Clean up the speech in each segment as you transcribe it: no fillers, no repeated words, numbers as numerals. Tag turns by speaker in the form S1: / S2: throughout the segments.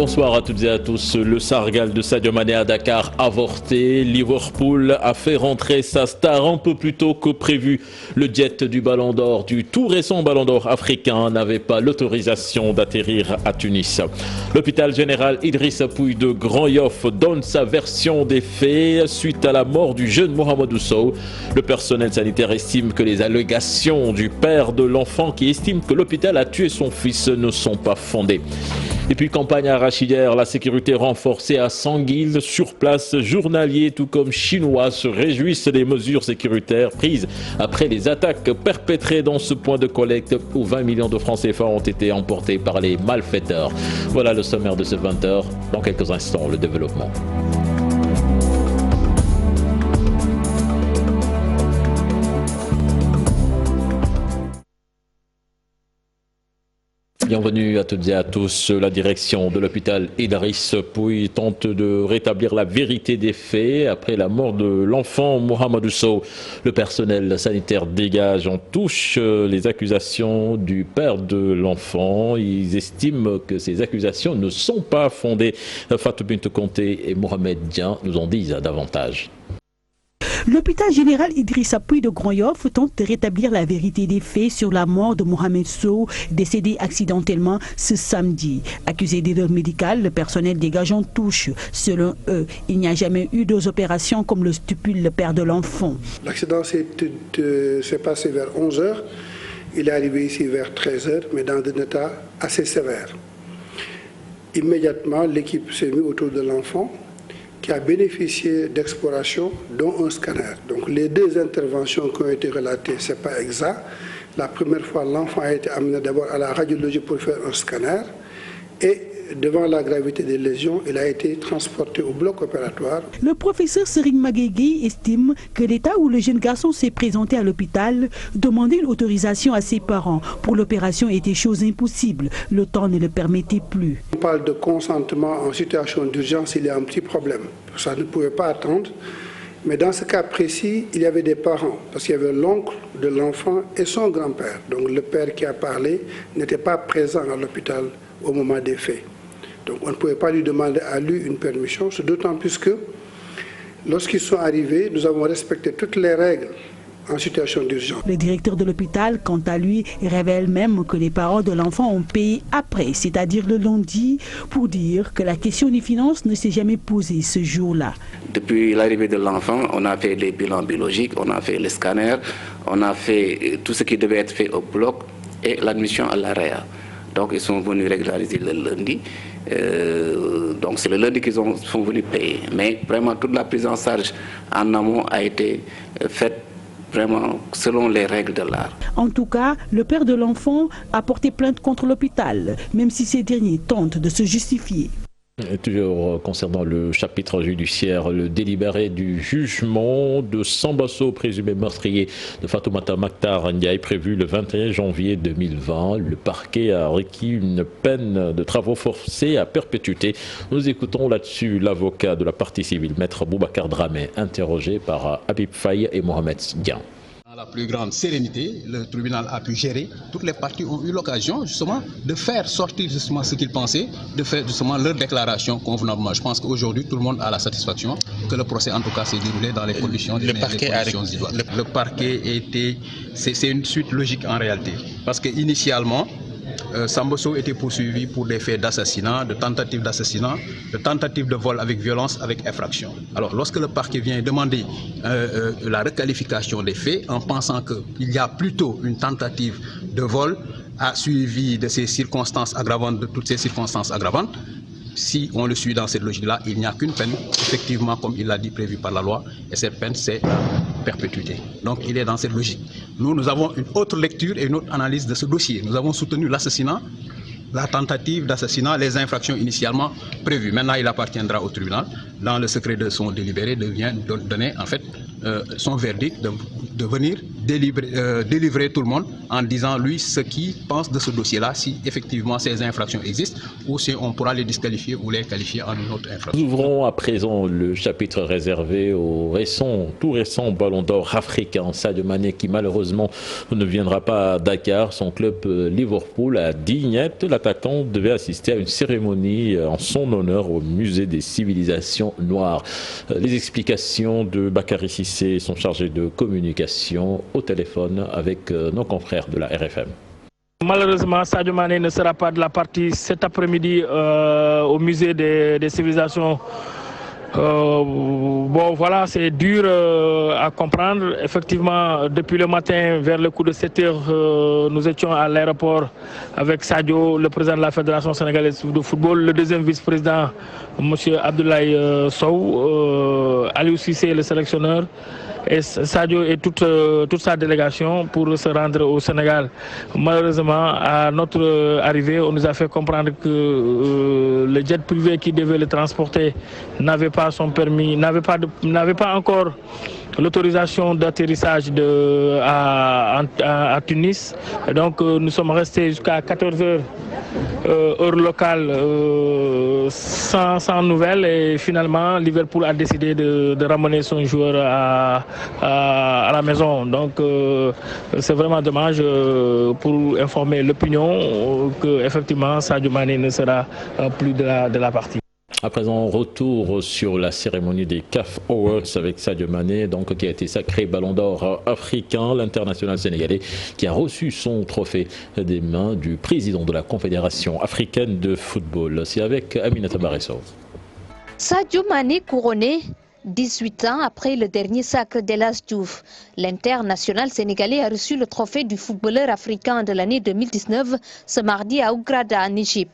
S1: Bonsoir à toutes et à tous. Le Sargal de Sadio Mané à Dakar avorté. Liverpool a fait rentrer sa star un peu plus tôt que prévu. Le jet du Ballon d'Or, du tout récent Ballon d'Or africain, n'avait pas l'autorisation d'atterrir à Tunis. L'hôpital général Idrissa Pouye de Grand Yoff donne sa version des faits suite à la mort du jeune Mohamedou Sow. Le personnel sanitaire estime que les allégations du père de l'enfant qui estime que l'hôpital a tué son fils ne sont pas fondées. Et puis campagne arachidière, la sécurité renforcée à Sanguil. Sur place, journaliers tout comme chinois se réjouissent des mesures sécuritaires prises après les attaques perpétrées dans ce point de collecte où 20 millions de francs CFA ont été emportés par les malfaiteurs. Voilà le sommaire de ce 20h. Dans quelques instants, le développement. Bienvenue à toutes et à tous. La direction de l'hôpital Idriss Pouye tente de rétablir la vérité des faits après la mort de l'enfant Mohamedou Sow. Le personnel sanitaire dégage en touche les accusations du père de l'enfant. Ils estiment que ces accusations ne sont pas fondées. Fatou Bintou Conté et Mohamed Dian nous en disent davantage.
S2: L'hôpital général Idrissa Pouye de Grand Yoff tente de rétablir la vérité des faits sur la mort de Mohamed Sow, décédé accidentellement ce samedi. Accusé d'erreur médicale, le personnel dégage en touche. Selon eux, il n'y a jamais eu deux opérations comme le stipule le père de l'enfant.
S3: L'accident s'est passé vers 11h. Il est arrivé ici vers 13h, mais dans un état assez sévère. Immédiatement, l'équipe s'est mise autour de l'enfant, qui a bénéficié d'exploration, dont un scanner. Donc les deux interventions qui ont été relatées, ce n'est pas exact. La première fois, l'enfant a été amené d'abord à la radiologie pour faire un scanner. Et devant la gravité des lésions, il a été transporté au bloc opératoire.
S2: Le professeur Serigne Maguégui estime que l'état où le jeune garçon s'est présenté à l'hôpital, demander l'autorisation à ses parents pour l'opération était chose impossible. Le temps ne le permettait plus.
S3: On parle de consentement en situation d'urgence, il y a un petit problème. Ça ne pouvait pas attendre. Mais dans ce cas précis, il y avait des parents, parce qu'il y avait l'oncle de l'enfant et son grand-père. Donc le père qui a parlé n'était pas présent à l'hôpital au moment des faits. Donc on ne pouvait pas lui demander à lui une permission, c'est d'autant plus que lorsqu'ils sont arrivés, nous avons respecté toutes les règles en situation d'urgence.
S2: Le directeur de l'hôpital, quant à lui, révèle même que les parents de l'enfant ont payé après, c'est-à-dire le lundi, pour dire que la question des finances ne s'est jamais posée ce jour-là.
S4: Depuis l'arrivée de l'enfant, on a fait les bilans biologiques, on a fait les scanners, on a fait tout ce qui devait être fait au bloc et l'admission à l'AREA. Donc ils sont venus régulariser le lundi. Donc c'est le lundi qu'ils sont venus payer. Mais vraiment toute la prise en charge en amont a été faite vraiment selon les règles de l'art.
S2: En tout cas, le père de l'enfant a porté plainte contre l'hôpital, même si ces derniers tentent de se justifier.
S1: Et toujours concernant le chapitre judiciaire, le délibéré du jugement de Sambasso, présumé meurtrier de Fatoumata Maktar Ndiaye, prévu le 21 janvier 2020. Le parquet a requis une peine de travaux forcés à perpétuité. Nous écoutons là-dessus l'avocat de la partie civile, maître Boubacar Dramé, interrogé par Habib Faye et Mohamed Dian.
S5: Dans la plus grande sérénité, le tribunal a pu gérer. Toutes les parties ont eu l'occasion justement de faire sortir justement ce qu'ils pensaient, de faire justement leur déclaration convenablement. Je pense qu'aujourd'hui tout le monde a la satisfaction que le procès en tout cas s'est déroulé dans les conditions idoines. Le parquet était, c'est une suite logique en réalité, parce qu'initialement Sambasso était poursuivi pour des faits d'assassinat, de tentative d'assassinat, de tentative de vol avec violence, avec effraction. Alors lorsque le parquet vient demander la requalification des faits en pensant qu'il y a plutôt une tentative de vol à suivi de ces circonstances aggravantes, de toutes ces circonstances aggravantes, si on le suit dans cette logique-là, il n'y a qu'une peine, effectivement, comme il l'a dit, prévue par la loi, et cette peine, c'est la perpétuité. Donc, il est dans cette logique. Nous avons une autre lecture et une autre analyse de ce dossier. Nous avons soutenu l'assassinat, la tentative d'assassinat, les infractions initialement prévues. Maintenant, il appartiendra au tribunal, dans le secret de son délibéré, de donner, en fait, son verdict, de venir délivrer tout le monde en disant lui ce qu'il pense de ce dossier-là, si effectivement ces infractions existent ou si on pourra les disqualifier ou les qualifier en une autre infraction.
S1: Nous ouvrons à présent le chapitre réservé au tout récent ballon d'or africain, Sadio Mané, qui malheureusement ne viendra pas à Dakar. Son club Liverpool à Dignette, l'attaquant devait assister à une cérémonie en son honneur au musée des civilisations noires. Les explications de Bakary Cissé sont chargées de communication au téléphone avec nos confrères de la RFM.
S6: Malheureusement, Sadio Mané ne sera pas de la partie cet après-midi au musée des civilisations. Bon voilà, c'est dur à comprendre. Effectivement, depuis le matin, vers le coup de 7 heures, nous étions à l'aéroport avec Sadio, le président de la Fédération sénégalaise de football, le deuxième vice-président, M. Abdoulaye Sow, Aliou Cissé, le sélectionneur, et Sadio et toute sa délégation pour se rendre au Sénégal. Malheureusement, à notre arrivée, on nous a fait comprendre que le jet privé qui devait le transporter n'avait pas son permis, n'avait pas encore l'autorisation d'atterrissage à Tunis. Et donc nous sommes restés jusqu'à 14 heures heure locale sans nouvelles, et finalement Liverpool a décidé de ramener son joueur à la maison. Donc c'est vraiment dommage pour informer l'opinion que effectivement Sadio Mané ne sera plus de la partie.
S1: À présent, retour sur la cérémonie des CAF Awards avec Sadio Mané, donc, qui a été sacré ballon d'or africain, l'international sénégalais qui a reçu son trophée des mains du président de la Confédération africaine de football. C'est avec Aminata Barresso.
S7: Sadio Mané couronné 18 ans après le dernier sacre d'Elas Diouf. L'international sénégalais a reçu le trophée du footballeur africain de l'année 2019 ce mardi à Ougrada en Égypte.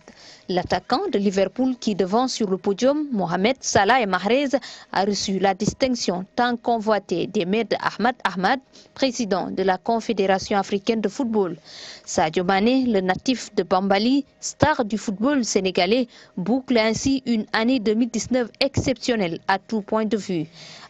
S7: L'attaquant de Liverpool qui devant sur le podium, Mohamed Salah et Mahrez, a reçu la distinction tant convoitée d'Ahmed Ahmad, président de la Confédération africaine de football. Sadio Mané, le natif de Bambali, star du football sénégalais, boucle ainsi une année 2019 exceptionnelle à tout point de vue.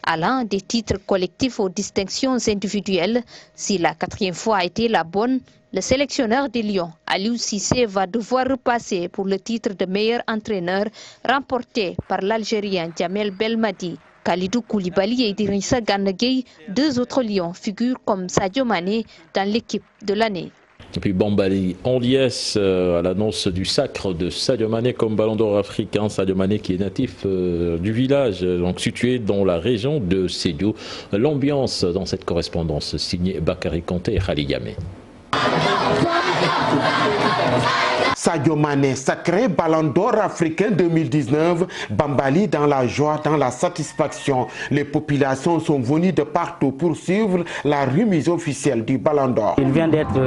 S7: Allant des titres collectifs aux distinctions individuelles, si la 4e fois a été la bonne, le sélectionneur des Lions, Aliou Cissé, va devoir repasser pour le titre de meilleur entraîneur remporté par l'Algérien Djamel Belmadi. Kalidou Koulibaly et Idrissa Gana Gueye, 2 autres Lions, figurent comme Sadio Mané dans l'équipe de l'année.
S1: Et puis Bambali en liesse à l'annonce du sacre de Sadio Mané comme ballon d'or africain. Sadio Mané qui est natif du village, donc situé dans la région de Sédhiou. L'ambiance dans cette correspondance signée Bakary Konté et Khalid Yamé.
S8: Sadio Mané, sacré ballon d'or africain 2019, Bambali dans la joie, dans la satisfaction. Les populations sont venues de partout pour suivre la remise officielle du ballon d'or.
S9: Il vient d'être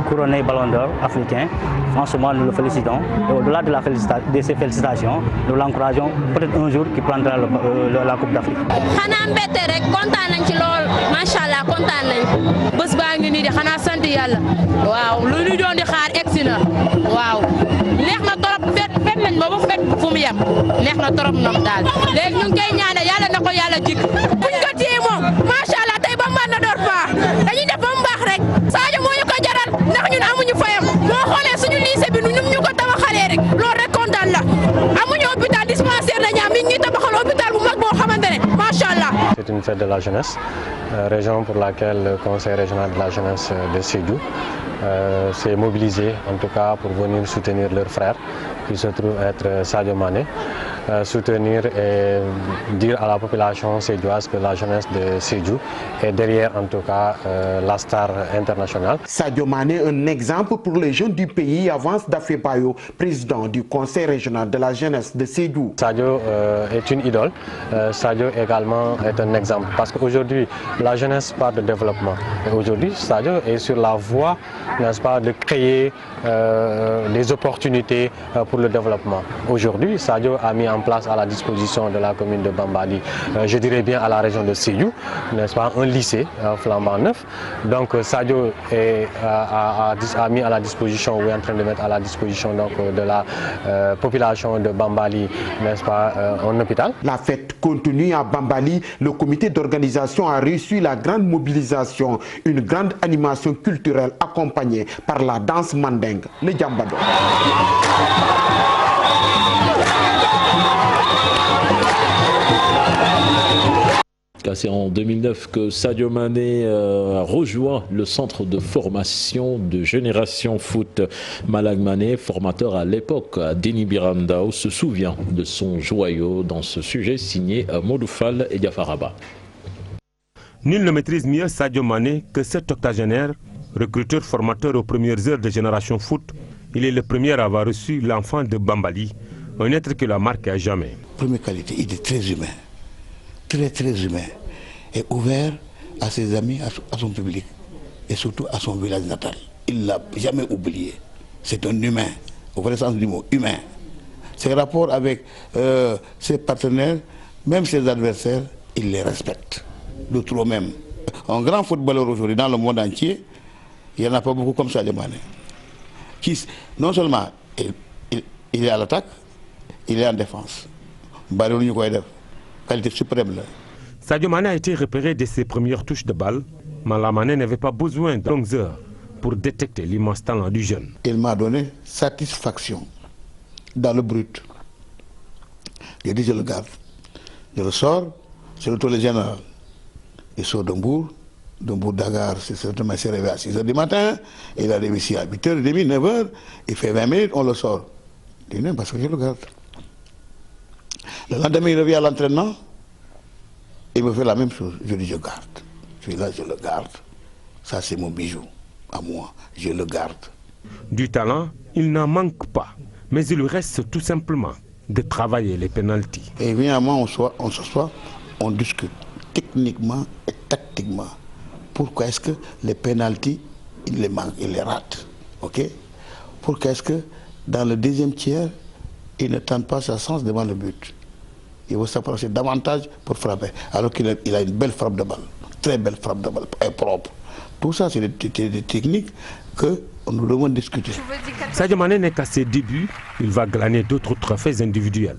S9: couronné ballon d'or africain. Franchement, nous le félicitons. Et au-delà de ces félicitations, nous l'encourageons peut-être un jour qu'il prendra la Coupe d'Afrique.
S10: waaw neex na torop fet nañ ba fet fu mu yem neex na torop ñoom daal léegi ñu ngi koy ñaanal yàlla na ko yàlla jik buñ ko téye moom macha allah tey ba mën na door faa dañuy def ba mu baax rek Sadio moo ñu ko jaral ndax ñun amuñu fayam boo xoolee suñu lycée bi ñun ñu ko tabaxalee rek loolu rek kontaan la amuñu hôpital dispensaire la ñaam mi ngi tabaxal hôpital bu mag boo xamante ne macha allah.
S11: C'est une fête de la jeunesse, région pour laquelle le Conseil régional de la jeunesse de Sédhiou s'est mobilisé en tout cas pour venir soutenir leur frère qui se trouve être Sadio Mané, soutenir et dire à la population sédhiouase que la jeunesse de Sédhiou est derrière en tout cas la star internationale.
S8: Sadio Mané, un exemple pour les jeunes du pays, avance Dafé Bayo, président du Conseil régional de la jeunesse de Sédhiou.
S11: Sadio est une idole, Sadio également est un exemple parce qu'aujourd'hui la jeunesse parle de développement et aujourd'hui Sadio est sur la voie n'est-ce pas, de créer des opportunités pour le développement. Aujourd'hui, Sadio a mis en place à la disposition de la commune de Bambali, je dirais bien à la région de Sédhiou, n'est-ce pas, un lycée flambant neuf. Donc Sadio a mis à la disposition, ou est en train de mettre à la disposition donc, de la population de Bambali, n'est-ce pas, un hôpital.
S8: La fête continue à Bambali. Le comité d'organisation a reçu la grande mobilisation, une grande animation culturelle accompagnée par la danse mandingue, le Djambado.
S1: C'est en 2009 que Sadio Mané rejoint le centre de formation de Génération Foot. Malang Mané, formateur à l'époque à Déni Birandao, se souvient de son joyau dans ce sujet signé Modoufal et Diafaraba.
S12: Nul ne maîtrise mieux Sadio Mané que cet octogénaire, recruteur formateur aux premières heures de Génération Foot. Il est le premier à avoir reçu l'enfant de Bambali, un être qui l'a marqué à jamais.
S13: Première qualité, il est très humain. Très humain, et ouvert à ses amis, à son public, et surtout à son village natal. Il ne l'a jamais oublié. C'est un humain, au vrai sens du mot, humain. Ses rapports avec ses partenaires, même ses adversaires, il les respecte. De trop même. Un grand footballeur aujourd'hui dans le monde entier, il n'y en a pas beaucoup comme Sadio Mané. Qui, non seulement il est à l'attaque, il est en défense. Qualité suprême là.
S12: Sadio Mané a été repéré dès ses premières touches de balle. Malang Mané n'avait pas besoin de longues heures pour détecter l'immense talent du jeune.
S13: Il m'a donné satisfaction dans le brut. J'ai dit je le garde. Je le sors, je le tourne le général. Il sort d'Hambourg Dagar, c'est certainement s'est réveillé à 6 h du matin, il a réussi à 8 h 30, 9 h, il fait 20 minutes, on le sort. Je dis non, parce que je le garde. Le lendemain, il revient à l'entraînement, il me fait la même chose. Je dis je garde. Je suis là, je le garde. Ça, c'est mon bijou, à moi. Je le garde.
S12: Du talent, il n'en manque pas. Mais il lui reste tout simplement de travailler les pénaltys.
S13: Et évidemment, on s'assoit, on discute techniquement et tactiquement. Pourquoi est-ce que les pénaltys, il les manque, il les rate, ok? Pourquoi est-ce que dans le deuxième tiers, il ne tente pas sa chance devant le but? Il veut s'approcher davantage pour frapper, alors qu'il a une belle frappe de balle, très belle frappe de balle, et propre. Tout ça, c'est des techniques que nous devons discuter.
S12: Sadio Mané n'est qu'à ses débuts, il va glaner d'autres trophées individuels,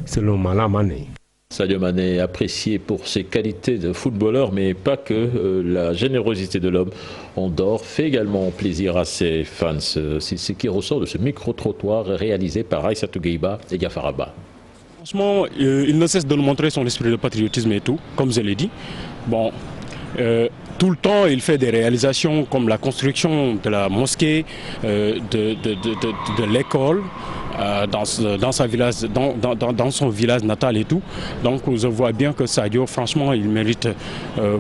S12: selon Malang Mané.
S1: Sadio Mané est apprécié pour ses qualités de footballeur, mais pas que. La générosité de l'homme en dehors fait également plaisir à ses fans. C'est ce qui ressort de ce micro-trottoir réalisé par Aïssatou Gueiba et Diafaraba.
S14: Franchement, il ne cesse de nous montrer son esprit de patriotisme et tout, comme je l'ai dit. Bon, tout le temps, il fait des réalisations comme la construction de la mosquée, de l'école. Dans son village natal et tout. Donc je vois bien que Sadio, franchement, il mérite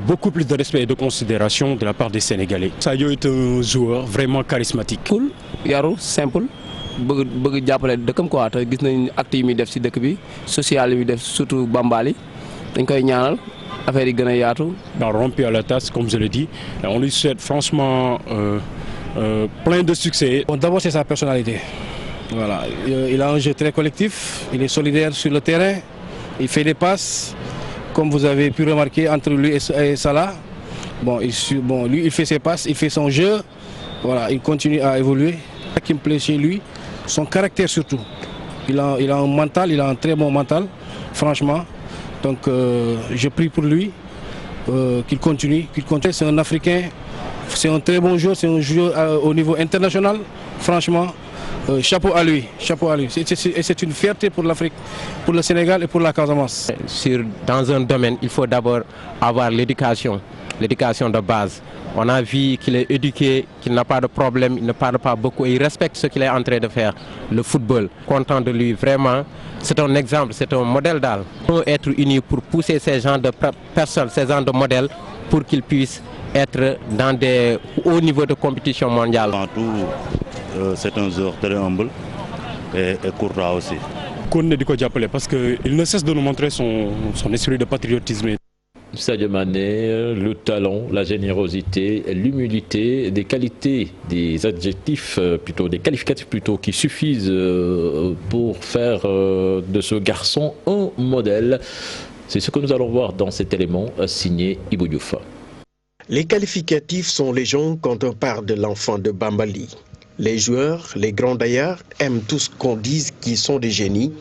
S14: beaucoup plus de respect et de considération de la part des Sénégalais. Sadio est un joueur vraiment charismatique.
S15: Cool, yaru, simple, bëgg jàppale dëkkam quoi te gis nañ acte yi muy def ci dëkk bi social yi def surtout Bambali dañ koy ñaanal affaire yi gën a yaatu.
S14: Rompu à la tasse, comme je l'ai dit, on lui souhaite franchement plein de succès.
S16: Bon, d'abord c'est sa personnalité. Voilà, il a un jeu très collectif, il est solidaire sur le terrain, il fait des passes, comme vous avez pu remarquer entre lui et Salah. Bon, lui il fait ses passes, il fait son jeu, voilà, il continue à évoluer. Ce qui me plaît chez lui, son caractère surtout. Il a un mental, il a un très bon mental, franchement. Donc je prie pour lui, qu'il continue. C'est un Africain, c'est un très bon joueur, c'est un joueur au niveau international, franchement. Chapeau à lui, chapeau à lui. C'est une fierté pour l'Afrique, pour le Sénégal et pour la Casamance.
S17: Dans un domaine, il faut d'abord avoir l'éducation de base. On a vu qu'il est éduqué, qu'il n'a pas de problème, il ne parle pas beaucoup et il respecte ce qu'il est en train de faire, le football. Content de lui, vraiment. C'est un exemple, c'est un modèle d'âme. Il faut être unis pour pousser ces gens de personnes, ces gens de modèles, pour qu'ils puissent être dans des hauts niveaux de compétition mondiale.
S18: C'est un joueur très humble et courtois aussi.
S14: Parce qu'il ne cesse de nous montrer son esprit de patriotisme.
S1: Sadio Mané, le talent, la générosité, l'humilité, des qualités, des adjectifs, plutôt des qualificatifs plutôt, qui suffisent pour faire de ce garçon un modèle. C'est ce que nous allons voir dans cet élément signé Ibou Diouf.
S19: Les qualificatifs sont légion quand on parle de l'enfant de Bambali. Les joueurs, les grands d'ailleurs, aiment tous qu'on dise qu'ils sont des génies.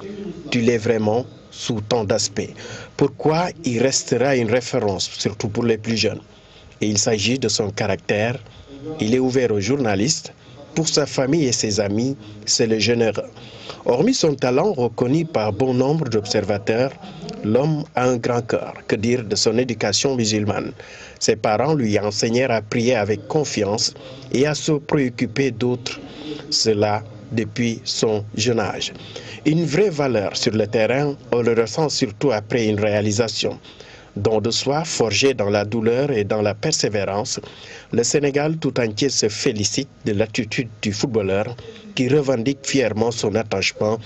S19: Tu l'es vraiment sous tant d'aspects. Pourquoi il restera une référence, surtout pour les plus jeunes? Et il s'agit de son caractère. Il est ouvert aux journalistes. Pour sa famille et ses amis, c'est le généreux. Hormis son talent reconnu par bon nombre d'observateurs, l'homme a un grand cœur. Que dire de son éducation musulmane? Ses parents lui enseignèrent à prier avec confiance et à se préoccuper d'autres. Cela depuis son jeune âge. Une vraie valeur sur le terrain, on le ressent surtout après une réalisation. Don de soi forgé dans la douleur et dans la persévérance, le Sénégal tout entier se félicite de l'attitude du footballeur qui revendique fièrement son attachement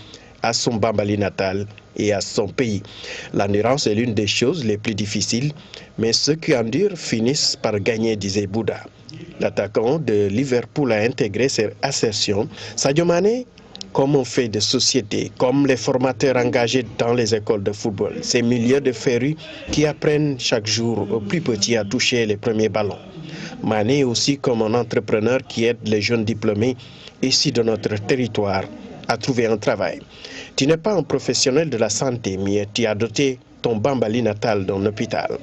S19: à son Bambali natal et à son pays. L'endurance est l'une des choses les plus difficiles, mais ceux qui endurent finissent par gagner, disait Bouddha. L'attaquant de Liverpool a intégré cette assertion. Sadio Mané, comme on fait de société, comme les formateurs engagés dans les écoles de football, ces milieux de férus qui apprennent chaque jour aux plus petits à toucher les premiers ballons. Mané aussi comme un entrepreneur qui aide les jeunes diplômés ici de notre territoire à trouver un travail. Tu n'es pas un professionnel de la santé, mais tu as doté ton Bambali natal d'un hôpital.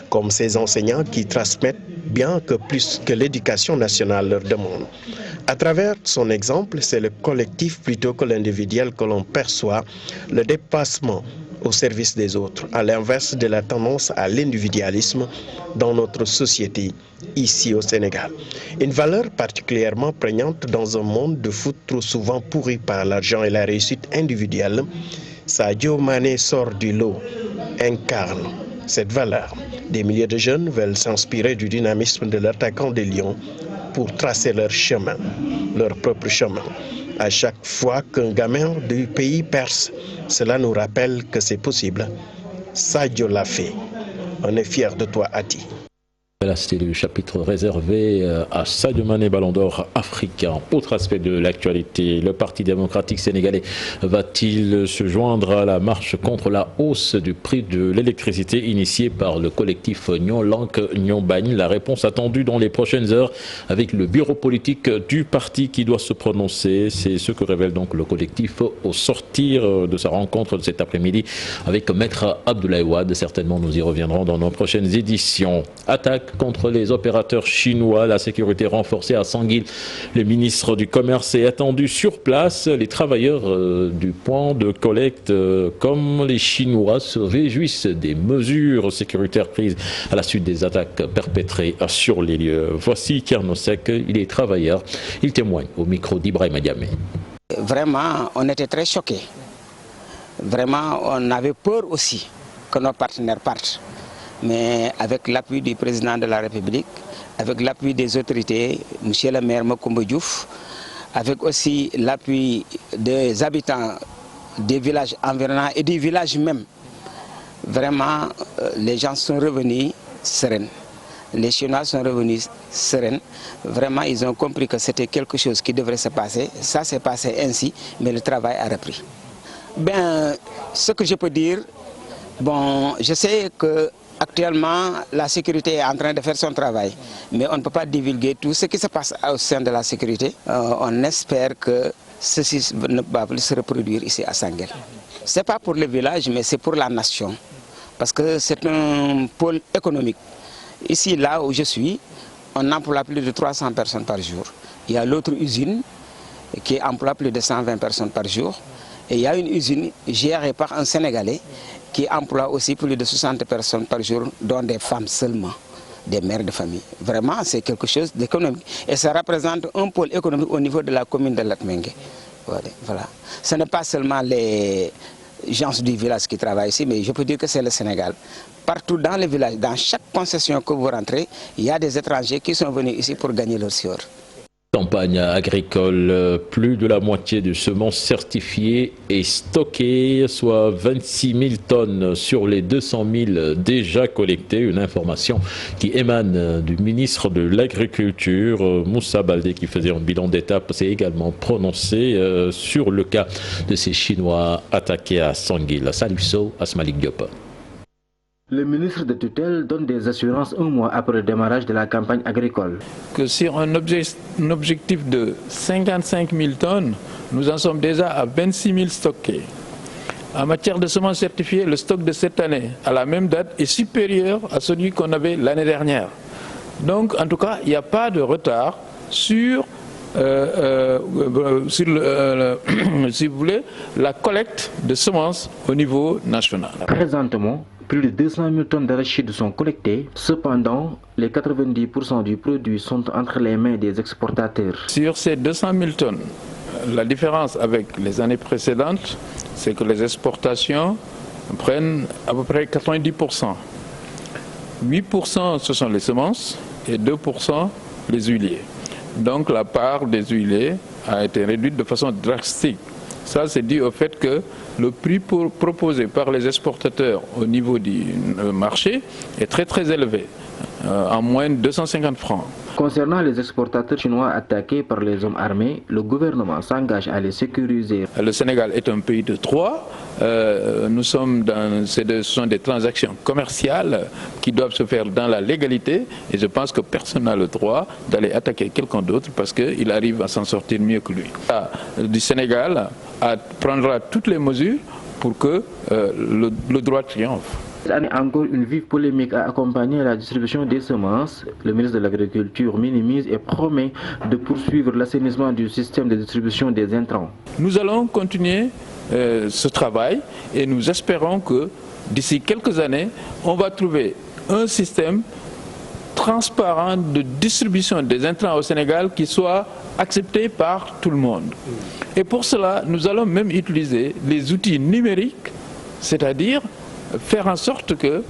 S19: Comme ces enseignants qui transmettent bien que plus que l'éducation nationale leur demande. À travers son exemple, c'est le collectif plutôt que l'individuel que l'on perçoit le dépassement au service des autres, à l'inverse de la tendance à l'individualisme dans notre société, ici au Sénégal. Une valeur particulièrement prégnante dans un monde de foot trop souvent pourri par l'argent et la réussite individuelle. Sadio Mané sort du lot, incarne cette valeur. Des milliers de jeunes veulent s'inspirer du dynamisme de l'attaquant des Lions pour tracer leur chemin, leur propre chemin. À chaque fois qu'un gamin du pays perce, cela nous rappelle que c'est possible. Sadio l'a fait. On est fiers de toi, Ati.
S1: Là, c'était le chapitre réservé à Sadio Mané, Ballon d'Or africain. Autre aspect de l'actualité, le Parti démocratique sénégalais va-t-il se joindre à la marche contre la hausse du prix de l'électricité initiée par le collectif Nyon Lank Nyon Bagne? La réponse attendue dans les prochaines heures avec le bureau politique du parti qui doit se prononcer. C'est ce que révèle donc le collectif au sortir de sa rencontre de cet après-midi avec Maître Abdoulaye Wade. Certainement, nous y reviendrons dans nos prochaines éditions. Attaque contre les opérateurs chinois, la sécurité renforcée à Sanguil. Le ministre du Commerce est attendu sur place. Les travailleurs du point de collecte, comme les Chinois, se réjouissent des mesures sécuritaires prises à la suite des attaques perpétrées sur les lieux. Voici Kernosek, il est travailleur. Il témoigne au micro d'Ibrahima Diamé.
S20: Vraiment, on était très choqués. Vraiment, on avait peur aussi que nos partenaires partent. Mais avec l'appui du président de la République, avec l'appui des autorités, M. le maire Macoumba Diouf, avec aussi l'appui des habitants des villages environnants et du village même, vraiment, les gens sont revenus sereins. Les Chinois sont revenus sereins. Vraiment, ils ont compris que c'était quelque chose qui devrait se passer. Ça s'est passé ainsi, mais le travail a repris. Ben, ce que je peux dire, bon, je sais que actuellement, la sécurité est en train de faire son travail, mais on ne peut pas divulguer tout ce qui se passe au sein de la sécurité. On espère que ceci ne va plus se reproduire ici à Sanguil. Ce n'est pas pour le village, mais c'est pour la nation, parce que c'est un pôle économique. Ici, là où je suis, on emploie plus de 300 personnes par jour. Il y a l'autre usine qui emploie plus de 120 personnes par jour. Et il y a une usine gérée par un Sénégalais qui emploie aussi plus de 60 personnes par jour, dont des femmes seulement, des mères de famille. Vraiment, c'est quelque chose d'économique. Et ça représente un pôle économique au niveau de la commune de Latmingué. Voilà. Ce n'est pas seulement les gens du village qui travaillent ici, mais je peux dire que c'est le Sénégal. Partout dans les villages, dans chaque concession que vous rentrez, il y a des étrangers qui sont venus ici pour gagner leur sort.
S1: Campagne agricole, plus de la moitié de semences certifiées et stockées, soit 26 000 tonnes sur les 200 000 déjà collectées. Une information qui émane du ministre de l'Agriculture, Moussa Baldé, qui faisait un bilan d'étape, s'est également prononcé sur le cas de ces Chinois attaqués à Sanguil. Salif Sow, Asmalik Diop.
S21: Le ministre de tutelle donne des assurances un mois après le démarrage de la campagne agricole.
S22: Que sur un objectif de 55 000 tonnes, nous en sommes déjà à 26 000 stockés. En matière de semences certifiées, le stock de cette année, à la même date, est supérieur à celui qu'on avait l'année dernière. Donc, en tout cas, il n'y a pas de retard sur si vous voulez, la collecte de semences au niveau national.
S21: Présentement, plus de 200 000 tonnes d'arachides sont collectées. Cependant, les 90% du produit sont entre les mains des exportateurs.
S22: Sur ces 200 000 tonnes, la différence avec les années précédentes, c'est que les exportations prennent à peu près 90%. 8% ce sont les semences et 2% les huiliers. Donc la part des huiliers a été réduite de façon drastique. Ça, c'est dû au fait que le prix proposé par les exportateurs au niveau du marché est très élevé, en moins de 250 francs.
S21: Concernant les exportateurs chinois attaqués par les hommes armés, le gouvernement s'engage à les sécuriser.
S22: Le Sénégal est un pays de droit. Ce sont des transactions commerciales qui doivent se faire dans la légalité. Et je pense que personne n'a le droit d'aller attaquer quelqu'un d'autre parce qu'il arrive à s'en sortir mieux que lui. Du Sénégal prendra toutes les mesures pour que le droit triomphe.
S21: Cette année encore, une vive polémique a accompagné la distribution des semences. Le ministre de l'Agriculture minimise et promet de poursuivre l'assainissement du système de distribution des intrants.
S22: Nous allons continuer ce travail et nous espérons que d'ici quelques années, on va trouver un système transparent de distribution des intrants au Sénégal qui soit accepté par tout le monde. Et pour cela, nous allons même utiliser les outils numériques, c'est-à-dire faire en sorte que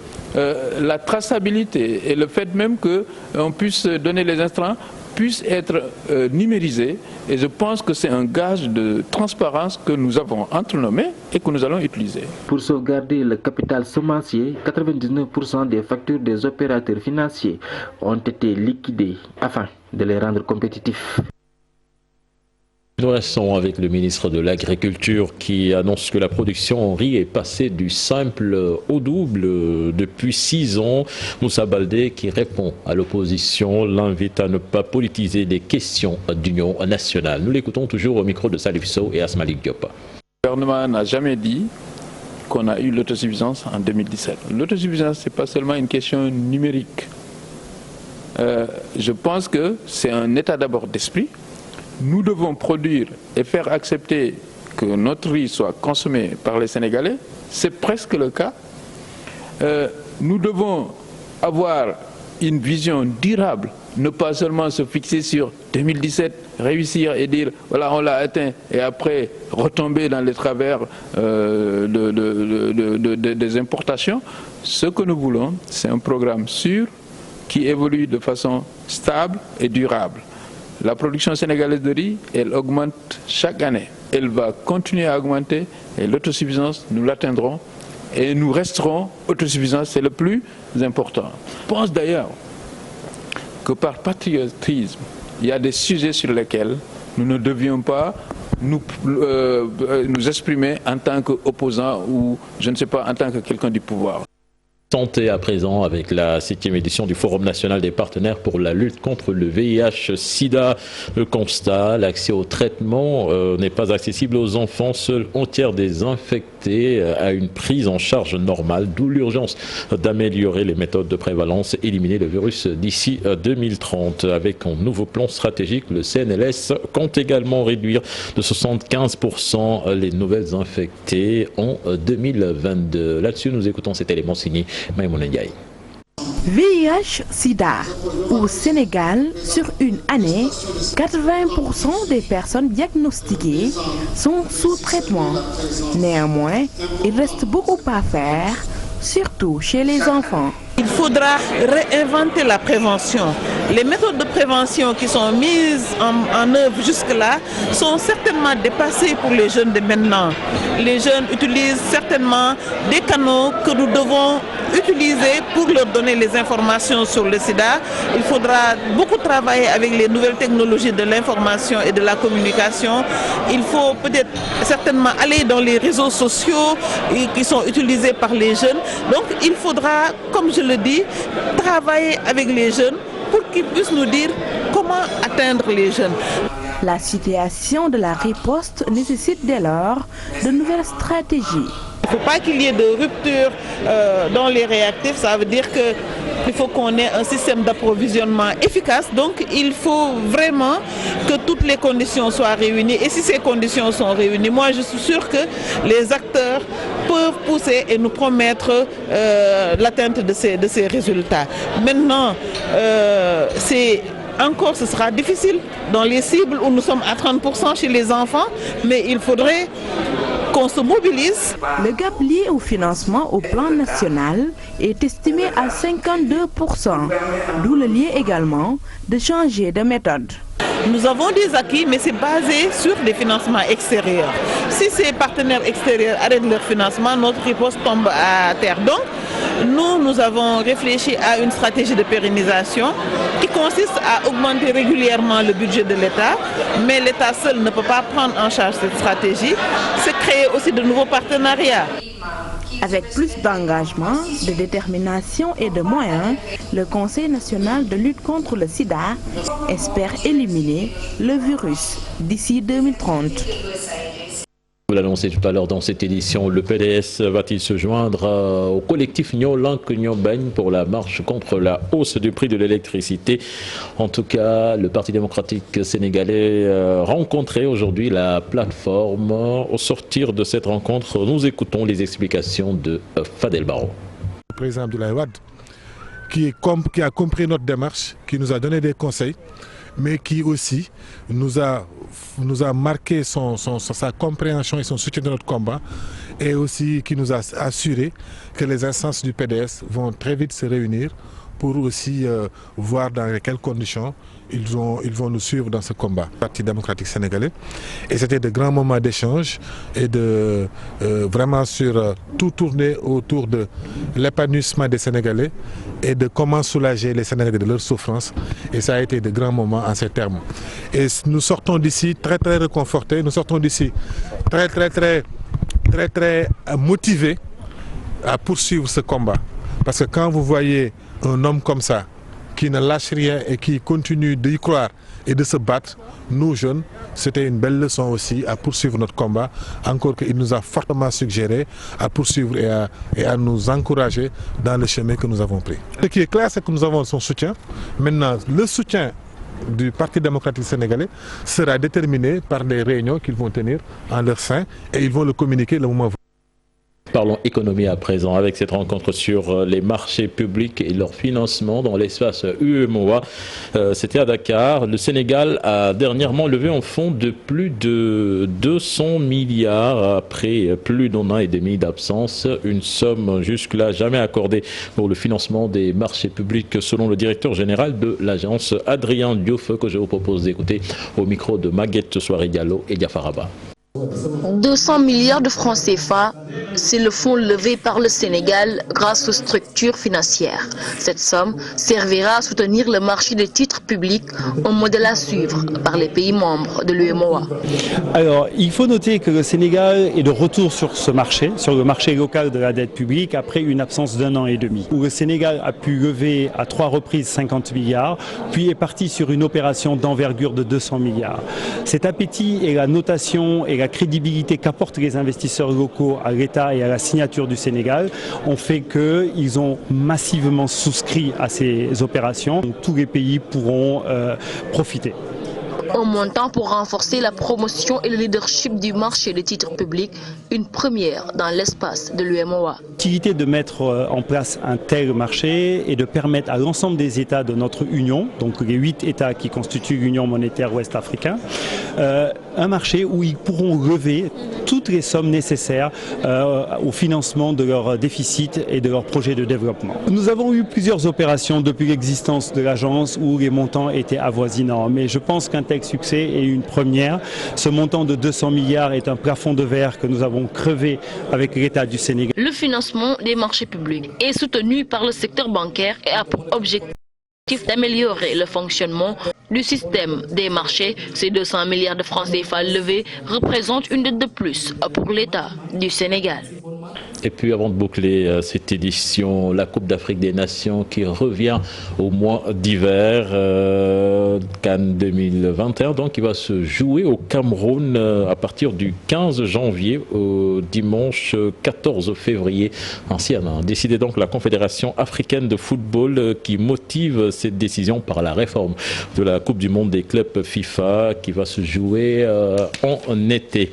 S22: la traçabilité et le fait même qu'on puisse donner les intrants puissent être numérisés. Et je pense que c'est un gage de transparence que nous avons entre nos mains et que nous allons utiliser.
S21: Pour sauvegarder le capital semencier, 99% des factures des opérateurs financiers ont été liquidées afin de les rendre compétitifs.
S1: Nous restons avec le ministre de l'Agriculture qui annonce que la production en riz est passée du simple au double depuis 6 ans. Moussa Baldé, qui répond à l'opposition, l'invite à ne pas politiser les questions d'union nationale. Nous l'écoutons toujours au micro de Salif Sow et Asmalik Diop.
S22: Le gouvernement n'a jamais dit qu'on a eu l'autosuffisance en 2017. L'autosuffisance, ce n'est pas seulement une question numérique. Je pense que c'est un état d'abord d'esprit. Nous devons produire et faire accepter que notre riz soit consommé par les Sénégalais. C'est presque le cas. Nous devons avoir une vision durable, ne pas seulement se fixer sur 2017, réussir et dire voilà on l'a atteint et après retomber dans les travers des importations. Ce que nous voulons, c'est un programme sûr qui évolue de façon stable et durable. La production sénégalaise de riz, elle augmente chaque année. Elle va continuer à augmenter et l'autosuffisance, nous l'atteindrons et nous resterons autosuffisants, c'est le plus important. Je pense d'ailleurs que par patriotisme, il y a des sujets sur lesquels nous ne devions pas nous exprimer en tant qu'opposants ou, je ne sais pas, en tant que quelqu'un du pouvoir.
S1: Santé à présent avec la 7e édition du Forum national des partenaires pour la lutte contre le VIH-Sida. Le constat, l'accès au traitement n'est pas accessible aux enfants. Seul un tiers des infectés a une prise en charge normale, d'où l'urgence d'améliorer les méthodes de prévalence et éliminer le virus d'ici 2030. Avec un nouveau plan stratégique, le CNLS compte également réduire de 75% les nouvelles infectées en 2022. Là-dessus, nous écoutons cet élément signé Maïmouna Ndiaye.
S23: VIH-Sida. Au Sénégal, sur une année, 80% des personnes diagnostiquées sont sous traitement. Néanmoins, il reste beaucoup à faire, surtout chez les enfants.
S2: Il faudra réinventer la prévention. Les méthodes de prévention qui sont mises en œuvre jusque-là sont certainement dépassées pour les jeunes de maintenant. Les jeunes utilisent certainement des canaux que nous devons utiliser pour leur donner les informations sur le sida. Il faudra beaucoup travailler avec les nouvelles technologies de l'information et de la communication. Il faut peut-être certainement aller dans les réseaux sociaux qui sont utilisés par les jeunes. Donc il faudra, comme je le dis, travailler avec les jeunes pour qu'ils puissent nous dire comment atteindre les jeunes.
S23: La situation de la riposte nécessite dès lors de nouvelles stratégies.
S2: Il ne faut pas qu'il y ait de rupture dans les réactifs, ça veut dire qu'il faut qu'on ait un système d'approvisionnement efficace. Donc il faut vraiment que toutes les conditions soient réunies. Et si ces conditions sont réunies, moi je suis sûre que les acteurs peuvent pousser et nous promettre l'atteinte de ces résultats. Maintenant, ce sera difficile dans les cibles où nous sommes à 30% chez les enfants, mais il faudrait qu'on se mobilise.
S23: Le gap lié au financement au plan national est estimé à 52%, d'où le lien également de changer de méthode.
S2: Nous avons des acquis, mais c'est basé sur des financements extérieurs. Si ces partenaires extérieurs arrêtent leur financement, notre riposte tombe à terre. Donc, nous avons réfléchi à une stratégie de pérennisation qui consiste à augmenter régulièrement le budget de l'État, mais l'État seul ne peut pas prendre en charge cette stratégie. C'est créer aussi de nouveaux partenariats.
S23: Avec plus d'engagement, de détermination et de moyens, le Conseil national de lutte contre le sida espère éliminer le virus d'ici 2030.
S1: Vous l'annoncez tout à l'heure dans cette édition, le PDS va-t-il se joindre au collectif Nyolank Nyobeng pour la marche contre la hausse du prix de l'électricité? En tout cas, le Parti démocratique sénégalais rencontrait aujourd'hui la plateforme. Au sortir de cette rencontre, nous écoutons les explications de Fadel Barro.
S3: Le président Abdoulaye Wade, qui a compris notre démarche, qui nous a donné des conseils, mais qui aussi nous a marqué sa compréhension et son soutien de notre combat, et aussi qui nous a assuré que les instances du PDS vont très vite se réunir pour aussi voir dans quelles conditions ils vont nous suivre dans ce combat. Le Parti démocratique sénégalais, et c'était de grands moments d'échange et de vraiment sur tout tourner autour de l'épanouissement des Sénégalais et de comment soulager les Sénégalais de leur souffrance, et ça a été de grands moments en ces termes. Et nous sortons d'ici très très réconfortés, nous sortons d'ici très motivés à poursuivre ce combat, parce que quand vous voyez un homme comme ça, qui ne lâche rien et qui continue d'y croire et de se battre, nous jeunes, c'était une belle leçon aussi à poursuivre notre combat, encore qu'il nous a fortement suggéré à poursuivre et à nous encourager dans le chemin que nous avons pris. Ce qui est clair, c'est que nous avons son soutien. Maintenant, le soutien du Parti démocratique sénégalais sera déterminé par des réunions qu'ils vont tenir en leur sein, et ils vont le communiquer le moment venu.
S1: Parlons économie à présent avec cette rencontre sur les marchés publics et leur financement dans l'espace UEMOA. C'était à Dakar. Le Sénégal a dernièrement levé un fonds de plus de 200 milliards après plus d'un an et demi d'absence. Une somme jusque-là jamais accordée pour le financement des marchés publics selon le directeur général de l'agence, Adrien Diouf, que je vous propose d'écouter au micro de Maguette Soiré Diallo et Diafaraba.
S4: 200 milliards de francs CFA, c'est le fonds levé par le Sénégal grâce aux structures financières. Cette somme servira à soutenir le marché des titres publics, un modèle à suivre par les pays membres de l'UEMOA.
S24: Alors, il faut noter que le Sénégal est de retour sur ce marché, sur le marché local de la dette publique, après une absence d'1 an et demi, où le Sénégal a pu lever à 3 reprises 50 milliards, puis est parti sur une opération d'envergure de 200 milliards. Cet appétit et la notation et la crédibilité qu'apportent les investisseurs locaux à l'État et à la signature du Sénégal ont fait qu'ils ont massivement souscrit à ces opérations. Donc, tous les pays pourront profiter.
S4: Un montant pour renforcer la promotion et le leadership du marché des titres publics, une première dans l'espace de l'UEMOA.
S24: L'utilité de mettre en place un tel marché et de permettre à l'ensemble des États de notre Union, donc les 8 États qui constituent l'Union monétaire ouest-africaine, un marché où ils pourront lever toutes les sommes nécessaires au financement de leurs déficits et de leurs projets de développement. Nous avons eu plusieurs opérations depuis l'existence de l'agence où les montants étaient avoisinants, mais je pense qu'un tel succès est une première. Ce montant de 200 milliards est un plafond de verre que nous avons crevé avec l'État du Sénégal.
S4: Le financement des marchés publics est soutenu par le secteur bancaire et a pour objectif d'améliorer le fonctionnement du système des marchés. Ces 200 milliards de francs CFA levés représentent une dette de plus pour l'État du Sénégal.
S1: Et puis avant de boucler cette édition, la Coupe d'Afrique des Nations qui revient au mois d'hiver, Cannes 2021, donc qui va se jouer au Cameroun à partir du 15 janvier au dimanche 14 février. Ainsi a décidé donc la Confédération africaine de football qui motive cette décision par la réforme de la Coupe du monde des clubs FIFA qui va se jouer en été.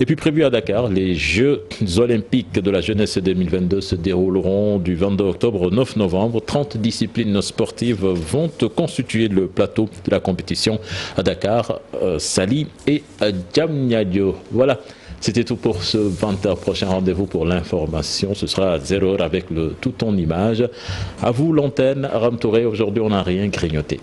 S1: Et puis prévu à Dakar, les Jeux olympiques de la jeunesse 2022 se dérouleront du 22 octobre au 9 novembre. 30 disciplines sportives vont constituer le plateau de la compétition à Dakar, Saly et Diamniadio. Voilà, c'était tout pour ce 20h. Prochain rendez-vous pour l'information, ce sera à 0h avec le tout en image. À vous l'antenne, Aram Touré, aujourd'hui on n'a rien grignoté.